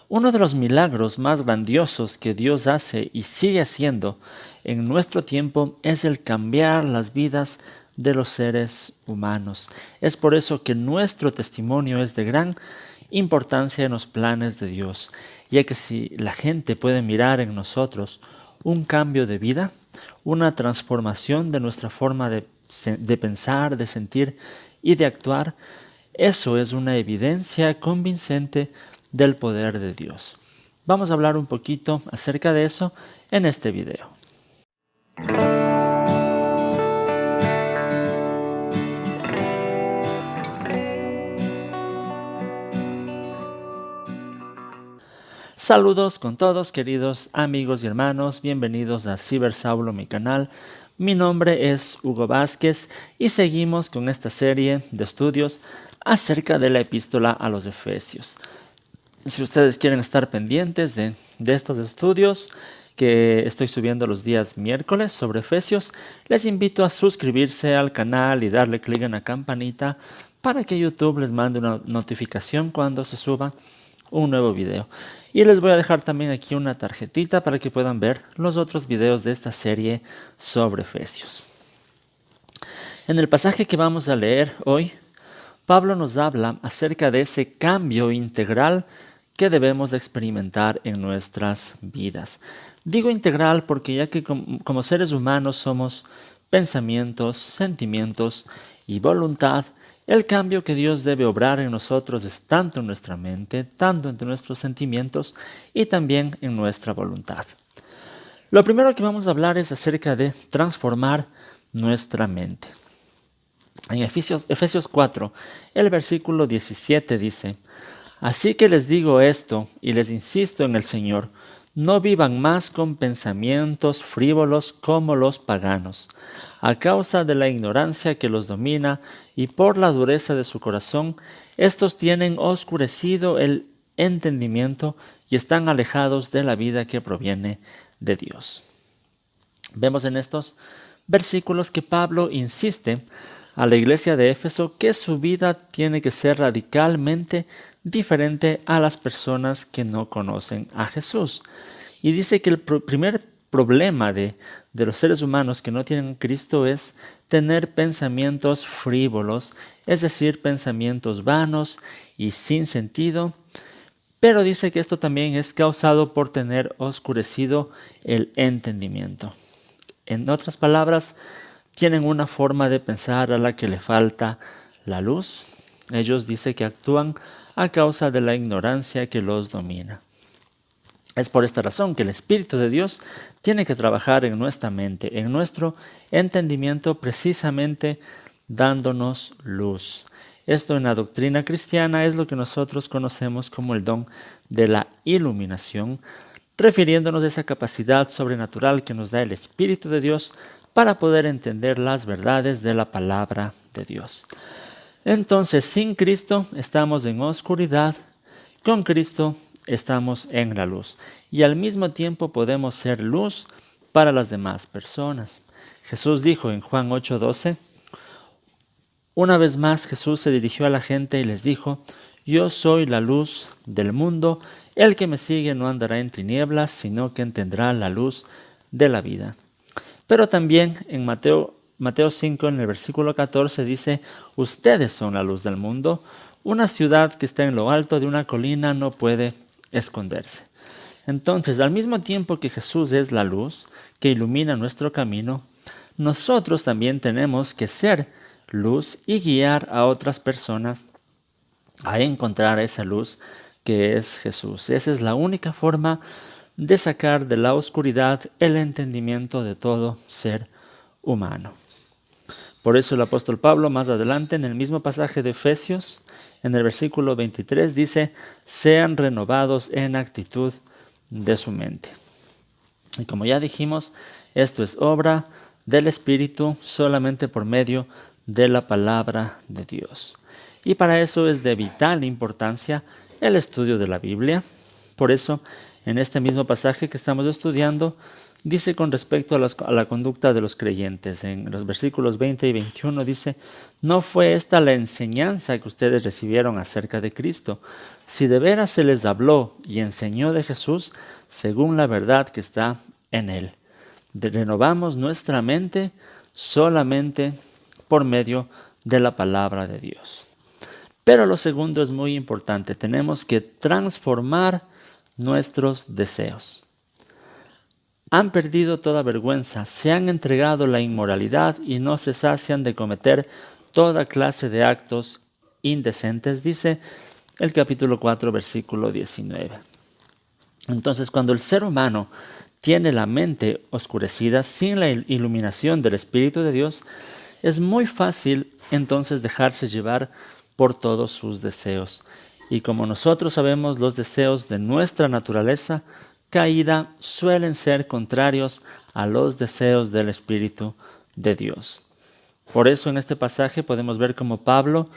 Uno de los milagros más grandiosos que Dios hace y sigue haciendo en nuestro tiempo es el cambiar las vidas de los seres humanos. Es por eso que nuestro testimonio es de gran importancia en los planes de Dios, ya que si la gente puede mirar en nosotros un cambio de vida, una transformación de nuestra forma de pensar, de sentir y de actuar, eso es una evidencia convincente del poder de Dios. Vamos a hablar un poquito acerca de eso en este video. Saludos con todos, queridos amigos y hermanos, bienvenidos a Cibersaulo, mi canal. Mi nombre es Hugo Vázquez y seguimos con esta serie de estudios acerca de la epístola a los Efesios. Si ustedes quieren estar pendientes de estos estudios que estoy subiendo los días miércoles sobre Efesios, les invito a suscribirse al canal y darle clic en la campanita para que YouTube les mande una notificación cuando se suba un nuevo video. Y les voy a dejar también aquí una tarjetita para que puedan ver los otros videos de esta serie sobre Efesios. En el pasaje que vamos a leer hoy, Pablo nos habla acerca de ese cambio integral que debemos de experimentar en nuestras vidas. Digo integral porque ya que como seres humanos somos pensamientos, sentimientos y voluntad, el cambio que Dios debe obrar en nosotros es tanto en nuestra mente, tanto en nuestros sentimientos y también en nuestra voluntad. Lo primero que vamos a hablar es acerca de transformar nuestra mente. En Efesios 4, el versículo 17 dice: Así que les digo esto y les insisto en el Señor, no vivan más con pensamientos frívolos como los paganos, a causa de la ignorancia que los domina y por la dureza de su corazón, estos tienen oscurecido el entendimiento y están alejados de la vida que proviene de Dios. Vemos en estos versículos que Pablo insiste a la iglesia de Éfeso que su vida tiene que ser radicalmente diferente a las personas que no conocen a Jesús. Y dice que el primer problema de los seres humanos que no tienen a Cristo es tener pensamientos frívolos, es decir, pensamientos vanos y sin sentido. Pero dice que esto también es causado por tener oscurecido el entendimiento. En otras palabras, tienen una forma de pensar a la que le falta la luz. Ellos dicen que actúan a causa de la ignorancia que los domina. Es por esta razón que el Espíritu de Dios tiene que trabajar en nuestra mente, en nuestro entendimiento, precisamente dándonos luz. Esto en la doctrina cristiana es lo que nosotros conocemos como el don de la iluminación, refiriéndonos a esa capacidad sobrenatural que nos da el Espíritu de Dios para poder entender las verdades de la palabra de Dios. Entonces, sin Cristo estamos en oscuridad, con Cristo estamos en la luz y al mismo tiempo podemos ser luz para las demás personas. Jesús dijo en Juan 8:12, una vez más Jesús se dirigió a la gente y les dijo: yo soy la luz del mundo, el que me sigue no andará en tinieblas, sino que tendrá la luz de la vida. Pero también en Mateo 5, en el versículo 14, dice: ustedes son la luz del mundo. Una ciudad que está en lo alto de una colina no puede esconderse. Entonces, al mismo tiempo que Jesús es la luz que ilumina nuestro camino, nosotros también tenemos que ser luz y guiar a otras personas a encontrar esa luz que es Jesús. Esa es la única forma de sacar de la oscuridad el entendimiento de todo ser humano. Por eso el apóstol Pablo más adelante en el mismo pasaje de Efesios, en el versículo 23 dice: sean renovados en actitud de su mente. Y como ya dijimos, esto es obra del Espíritu solamente por medio de la palabra de Dios. Y para eso es de vital importancia el estudio de la Biblia, Por eso, en este mismo pasaje que estamos estudiando, dice con respecto a la conducta de los creyentes. En los versículos 20 y 21 dice: «No fue esta la enseñanza que ustedes recibieron acerca de Cristo. Si de veras se les habló y enseñó de Jesús, según la verdad que está en Él. Renovamos nuestra mente solamente por medio de la palabra de Dios». Pero lo segundo es muy importante. Tenemos que transformar nuestros deseos. Han perdido toda vergüenza, se han entregado a la inmoralidad y no se sacian de cometer toda clase de actos indecentes, dice el capítulo 4, versículo 19. Entonces, cuando el ser humano tiene la mente oscurecida sin la iluminación del Espíritu de Dios, es muy fácil entonces dejarse llevar por todos sus deseos. Y como nosotros sabemos, los deseos de nuestra naturaleza caída suelen ser contrarios a los deseos del Espíritu de Dios. Por eso en este pasaje podemos ver cómo Pablo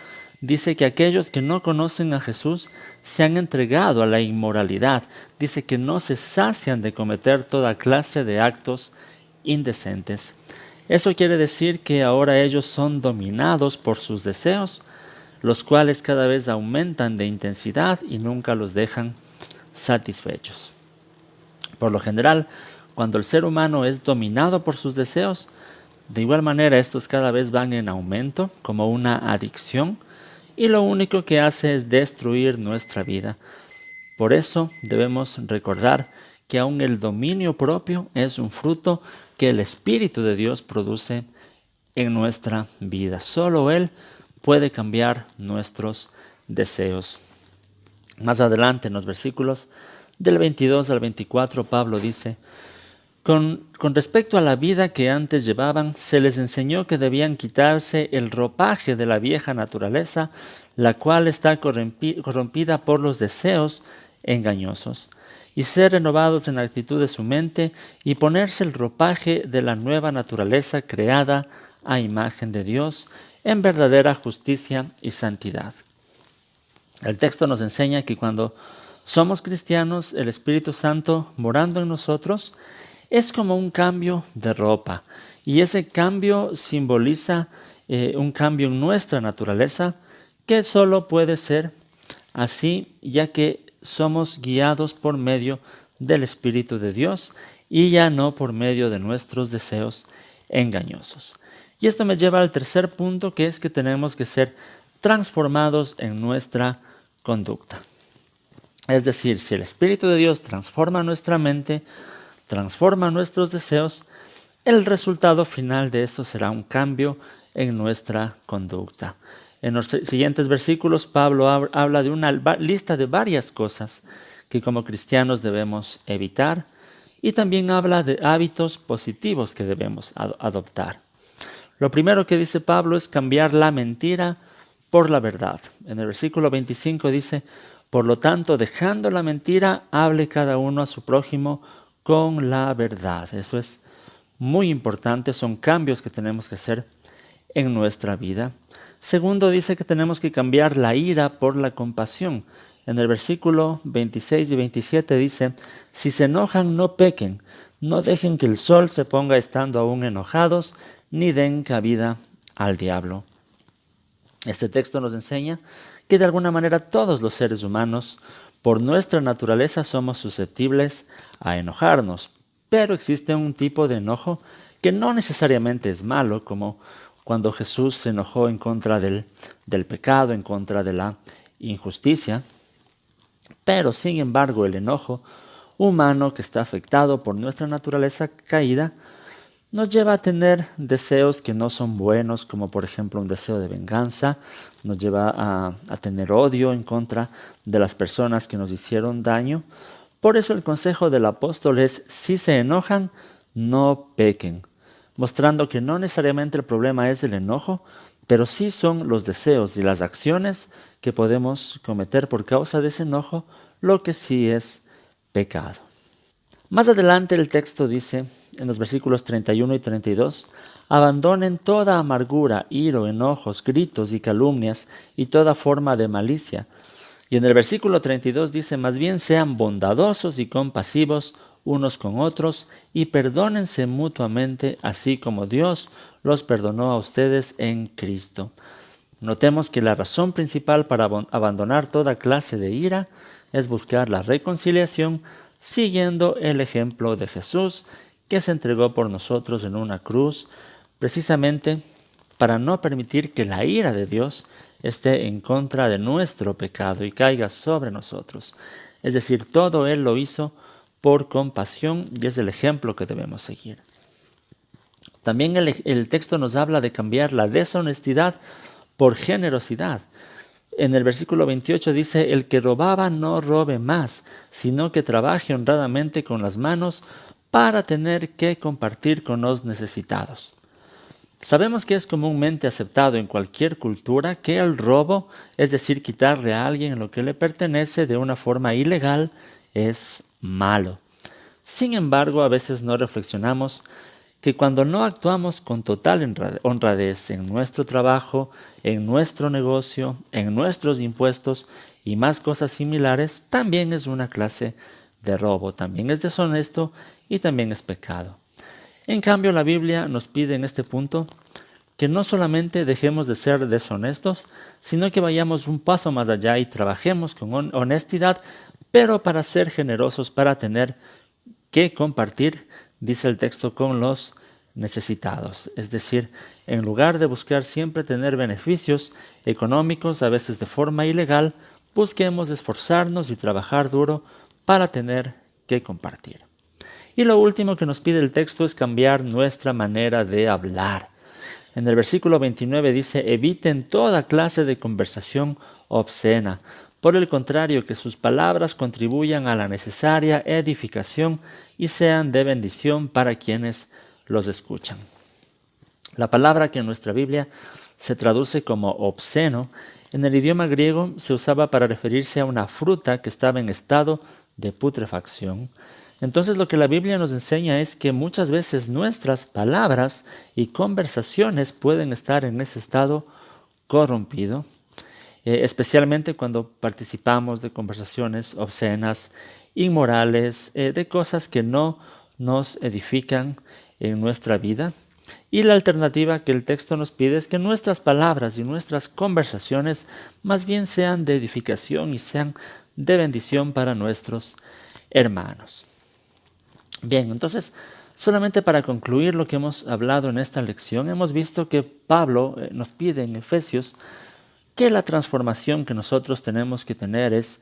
dice que aquellos que no conocen a Jesús se han entregado a la inmoralidad. Dice que no se sacian de cometer toda clase de actos indecentes. Eso quiere decir que ahora ellos son dominados por sus deseos, los cuales cada vez aumentan de intensidad y nunca los dejan satisfechos. Por lo general, cuando el ser humano es dominado por sus deseos, de igual manera estos cada vez van en aumento como una adicción y lo único que hace es destruir nuestra vida. Por eso debemos recordar que aún el dominio propio es un fruto que el Espíritu de Dios produce en nuestra vida. Solo Él puede cambiar nuestros deseos. Más adelante en los versículos del 22 al 24, Pablo dice: con respecto a la vida que antes llevaban, se les enseñó que debían quitarse el ropaje de la vieja naturaleza, la cual está corrompida por los deseos engañosos, y ser renovados en la actitud de su mente y ponerse el ropaje de la nueva naturaleza creada a imagen de Dios en verdadera justicia y santidad. El texto nos enseña que cuando somos cristianos, el Espíritu Santo morando en nosotros es como un cambio de ropa, y ese cambio simboliza un cambio en nuestra naturaleza que solo puede ser así, ya que somos guiados por medio del Espíritu de Dios y ya no por medio de nuestros deseos engañosos. Y esto me lleva al tercer punto, que es que tenemos que ser transformados en nuestra conducta. Es decir, si el Espíritu de Dios transforma nuestra mente, transforma nuestros deseos, el resultado final de esto será un cambio en nuestra conducta. En los siguientes versículos, Pablo habla de una lista de varias cosas que como cristianos debemos evitar, y también habla de hábitos positivos que debemos adoptar. Lo primero que dice Pablo es cambiar la mentira por la verdad. En el versículo 25 dice: «Por lo tanto, dejando la mentira, hable cada uno a su prójimo con la verdad». Eso es muy importante, son cambios que tenemos que hacer en nuestra vida. Segundo, dice que tenemos que cambiar la ira por la compasión. En el versículo 26 y 27 dice: «Si se enojan, no pequen, no dejen que el sol se ponga estando aún enojados, ni den cabida al diablo». Este texto nos enseña que de alguna manera todos los seres humanos, por nuestra naturaleza, somos susceptibles a enojarnos, pero existe un tipo de enojo que no necesariamente es malo, como cuando Jesús se enojó en contra del pecado, en contra de la injusticia. Pero sin embargo, el enojo humano, que está afectado por nuestra naturaleza caída, nos lleva a tener deseos que no son buenos, como por ejemplo un deseo de venganza. Nos lleva a tener odio en contra de las personas que nos hicieron daño. Por eso el consejo del apóstol es: si se enojan, no pequen, mostrando que no necesariamente el problema es el enojo, pero sí son los deseos y las acciones que podemos cometer por causa de ese enojo, lo que sí es pecado. Más adelante el texto dice, en los versículos 31 y 32, «Abandonen toda amargura, ira, enojos, gritos y calumnias y toda forma de malicia. Y en el versículo 32 dice, más bien sean bondadosos y compasivos unos con otros y perdónense mutuamente, así como Dios los perdonó a ustedes en Cristo. Notemos que la razón principal para abandonar toda clase de ira es buscar la reconciliación siguiendo el ejemplo de Jesús, que se entregó por nosotros en una cruz, precisamente para no permitir que la ira de Dios esté en contra de nuestro pecado y caiga sobre nosotros. Es decir, todo Él lo hizo por compasión y es el ejemplo que debemos seguir. También el texto nos habla de cambiar la deshonestidad por generosidad. En el versículo 28 dice, el que robaba no robe más, sino que trabaje honradamente con las manos para tener que compartir con los necesitados. Sabemos que es comúnmente aceptado en cualquier cultura que el robo, es decir, quitarle a alguien lo que le pertenece de una forma ilegal, es malo. Sin embargo, a veces no reflexionamos que cuando no actuamos con total honradez en nuestro trabajo, en nuestro negocio, en nuestros impuestos y más cosas similares, también es una clase de robo, también es deshonesto y también es pecado. En cambio, la Biblia nos pide en este punto que no solamente dejemos de ser deshonestos, sino que vayamos un paso más allá y trabajemos con honestidad, pero para ser generosos, para tener que compartir, dice el texto, con los necesitados. Es decir, en lugar de buscar siempre tener beneficios económicos, a veces de forma ilegal, busquemos esforzarnos y trabajar duro para tener que compartir. Y lo último que nos pide el texto es cambiar nuestra manera de hablar. En el versículo 29 dice, eviten toda clase de conversación obscena. Por el contrario, que sus palabras contribuyan a la necesaria edificación y sean de bendición para quienes los escuchan. La palabra que en nuestra Biblia se traduce como obsceno, en el idioma griego se usaba para referirse a una fruta que estaba en estado de putrefacción. Entonces lo que la Biblia nos enseña es que muchas veces nuestras palabras y conversaciones pueden estar en ese estado corrompido, especialmente cuando participamos de conversaciones obscenas, inmorales, de cosas que no nos edifican en nuestra vida. Y la alternativa que el texto nos pide es que nuestras palabras y nuestras conversaciones más bien sean de edificación y sean de bendición para nuestros hermanos. Bien, entonces, solamente para concluir lo que hemos hablado en esta lección, hemos visto que Pablo nos pide en Efesios que la transformación que nosotros tenemos que tener es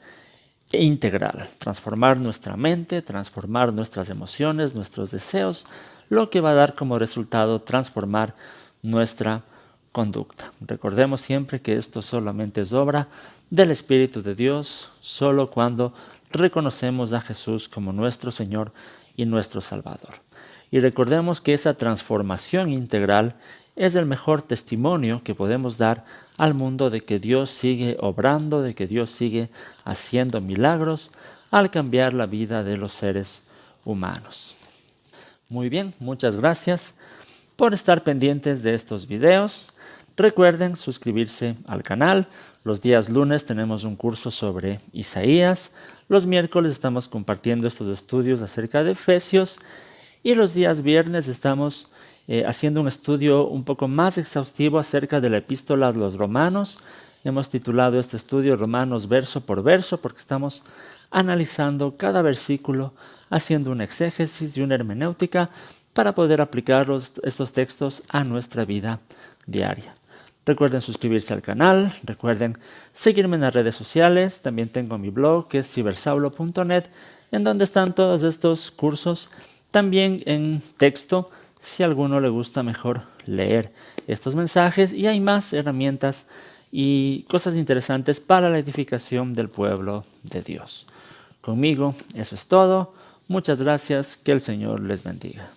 integral, transformar nuestra mente, transformar nuestras emociones, nuestros deseos, lo que va a dar como resultado transformar nuestra conducta. Recordemos siempre que esto solamente es obra del Espíritu de Dios, solo cuando reconocemos a Jesús como nuestro Señor y nuestro Salvador. Y recordemos que esa transformación integral es el mejor testimonio que podemos dar al mundo de que Dios sigue obrando, de que Dios sigue haciendo milagros al cambiar la vida de los seres humanos. Muy bien, muchas gracias por estar pendientes de estos videos. Recuerden suscribirse al canal. Los días lunes tenemos un curso sobre Isaías. Los miércoles estamos compartiendo estos estudios acerca de Efesios. Y los días viernes estamos haciendo un estudio un poco más exhaustivo acerca de la epístola a los Romanos. Hemos titulado este estudio Romanos verso por verso porque estamos analizando cada versículo, haciendo una exégesis y una hermenéutica para poder aplicar estos textos a nuestra vida diaria. Recuerden suscribirse al canal, recuerden seguirme en las redes sociales, también tengo mi blog que es cibersaulo.net, en donde están todos estos cursos, también en texto, si a alguno le gusta mejor leer estos mensajes, y hay más herramientas y cosas interesantes para la edificación del pueblo de Dios. Conmigo eso es todo, muchas gracias, que el Señor les bendiga.